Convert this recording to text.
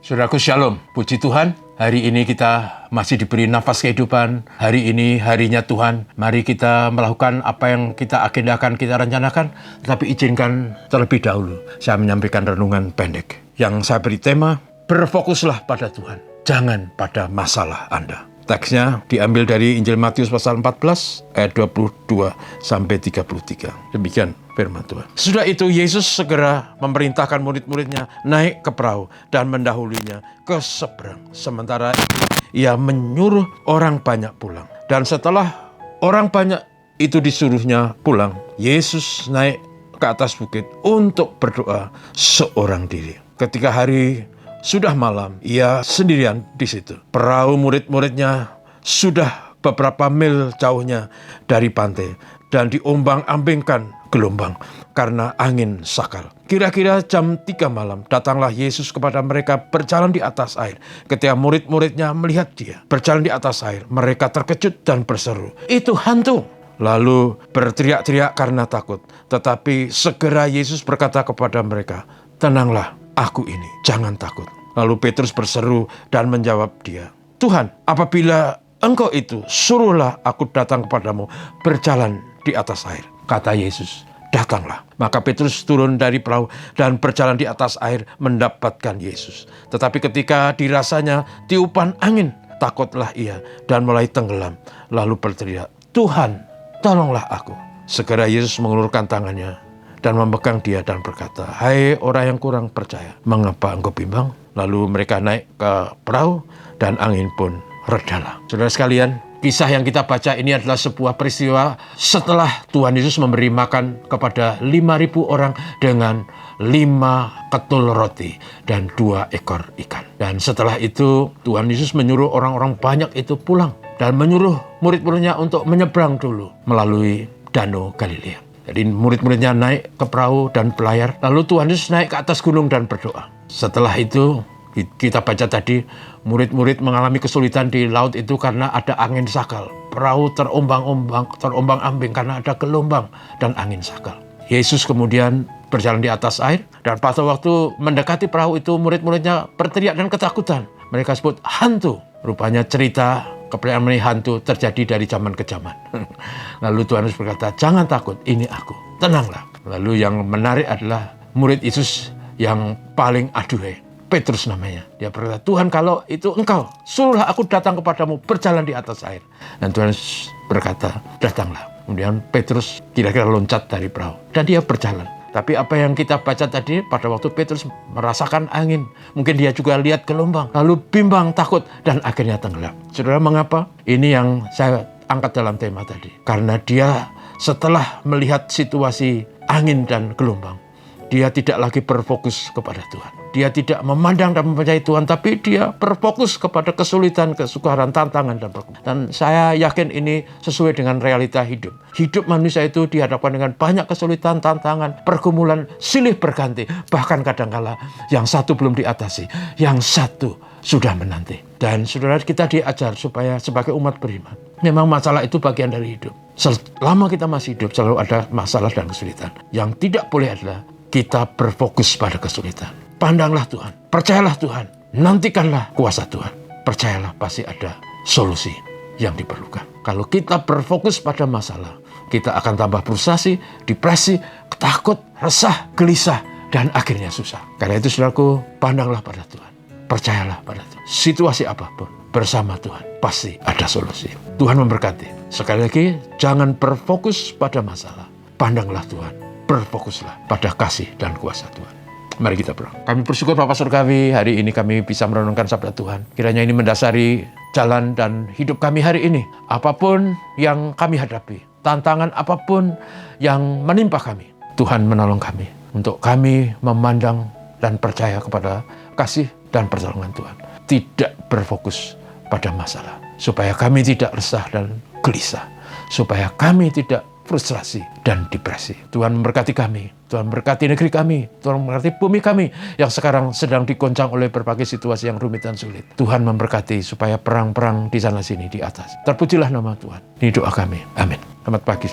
Saudaraku Shalom, puji Tuhan. Hari ini kita masih diberi nafas kehidupan. Hari ini harinya Tuhan. Mari kita melakukan apa yang kita agendakan, kita rencanakan. Tetapi izinkan terlebih dahulu saya menyampaikan renungan pendek. Yang saya beri tema, berfokuslah pada Tuhan, jangan pada masalah Anda. Teksnya diambil dari Injil Matius pasal 14 ayat 22 sampai 33. Demikian firman Tuhan. Sesudah itu Yesus segera memerintahkan murid-muridnya naik ke perahu dan mendahulinya ke seberang. Sementara itu ia menyuruh orang banyak pulang. Dan setelah orang banyak itu disuruhnya pulang, Yesus naik ke atas bukit untuk berdoa seorang diri. Ketika hari sudah malam, ia sendirian di situ. Perahu murid-muridnya sudah beberapa mil jauhnya dari pantai dan diombang-ambingkan gelombang karena angin sakal. Kira-kira jam 3 malam, datanglah Yesus kepada mereka berjalan di atas air. Ketika murid-muridnya melihat dia berjalan di atas air, mereka terkejut dan berseru, "Itu hantu!" Lalu berteriak-teriak karena takut. Tetapi segera Yesus berkata kepada mereka, "Tenanglah, aku ini, jangan takut." Lalu Petrus berseru dan menjawab dia, "Tuhan, apabila Engkau itu, suruhlah aku datang kepadamu berjalan di atas air." Kata Yesus, "Datanglah." Maka Petrus turun dari perahu dan berjalan di atas air mendapatkan Yesus. Tetapi ketika dirasanya tiupan angin, takutlah ia dan mulai tenggelam. Lalu berteriak, "Tuhan, tolonglah aku." Segera Yesus mengulurkan tangannya dan memegang dia dan berkata, "Hai orang yang kurang percaya, mengapa engkau bimbang?" Lalu mereka naik ke perahu dan angin pun redalah. Saudara sekalian, kisah yang kita baca ini adalah sebuah peristiwa setelah Tuhan Yesus memberi makan kepada 5.000 orang dengan 5 ketul roti dan 2 ekor ikan. Dan setelah itu Tuhan Yesus menyuruh orang-orang banyak itu pulang dan menyuruh murid-muridnya untuk menyeberang dulu melalui Danau Galilea. Jadi murid-muridnya naik ke perahu dan belayar. Lalu Tuhan Yesus naik ke atas gunung dan berdoa. Setelah itu kita baca tadi, murid-murid mengalami kesulitan di laut itu karena ada angin sakal. Perahu terombang-ambing karena ada gelombang dan angin sakal. Yesus kemudian berjalan di atas air. Dan pada waktu mendekati perahu itu, murid-muridnya berteriak dan ketakutan. Mereka sebut hantu. Rupanya cerita kepercayaan mengenai hantu terjadi dari zaman ke zaman. Lalu Tuhan Yesus berkata, "Jangan takut, ini aku. Tenanglah." Lalu yang menarik adalah murid Yesus yang paling aduhai, Petrus namanya. Dia berkata, "Tuhan, kalau itu Engkau, suruhlah aku datang kepadamu berjalan di atas air." Dan Tuhan Yesus berkata, "Datanglah." Kemudian Petrus kira-kira loncat dari perahu dan dia berjalan. Tapi apa yang kita baca tadi, pada waktu Petrus merasakan angin, mungkin dia juga lihat gelombang, lalu bimbang, takut, dan akhirnya tenggelam. Saudara, mengapa? Ini yang saya angkat dalam tema tadi. Karena dia setelah melihat situasi angin dan gelombang, dia tidak lagi berfokus kepada Tuhan. Dia tidak memandang dan mempercayai Tuhan, tapi dia berfokus kepada kesulitan, kesukaran, tantangan, dan pergumulan. Dan saya yakin ini sesuai dengan realita hidup. Hidup manusia itu dihadapkan dengan banyak kesulitan, tantangan, pergumulan, silih berganti. Bahkan kadangkala yang satu belum diatasi, yang satu sudah menanti. Dan saudara, kita diajar supaya sebagai umat beriman, memang masalah itu bagian dari hidup. Selama kita masih hidup, selalu ada masalah dan kesulitan. Yang tidak boleh adalah kita berfokus pada kesulitan. Pandanglah Tuhan, percayalah Tuhan, nantikanlah kuasa Tuhan. Percayalah pasti ada solusi yang diperlukan. Kalau kita berfokus pada masalah, kita akan tambah frustasi, depresi, takut, resah, gelisah, dan akhirnya susah. Karena itu saudaraku, pandanglah pada Tuhan. Percayalah pada Tuhan. Situasi apapun, bersama Tuhan pasti ada solusi. Tuhan memberkati. Sekali lagi, jangan berfokus pada masalah. Pandanglah Tuhan. Berfokuslah pada kasih dan kuasa Tuhan. Mari kita berdoa. Kami bersyukur Bapa Surgawi, hari ini kami bisa merenungkan sabda Tuhan. Kiranya ini mendasari jalan dan hidup kami hari ini. Apapun yang kami hadapi, tantangan apapun yang menimpa kami, Tuhan menolong kami untuk kami memandang dan percaya kepada kasih dan pertolongan Tuhan. Tidak berfokus pada masalah. Supaya kami tidak resah dan gelisah. Supaya kami tidak frustrasi dan depresi. Tuhan memberkati kami, Tuhan memberkati negeri kami, Tuhan memberkati bumi kami yang sekarang sedang digoncang oleh berbagai situasi yang rumit dan sulit. Tuhan memberkati supaya perang-perang di sana sini di atas. Terpujilah nama Tuhan. Ini doa kami. Amin. Selamat pagi.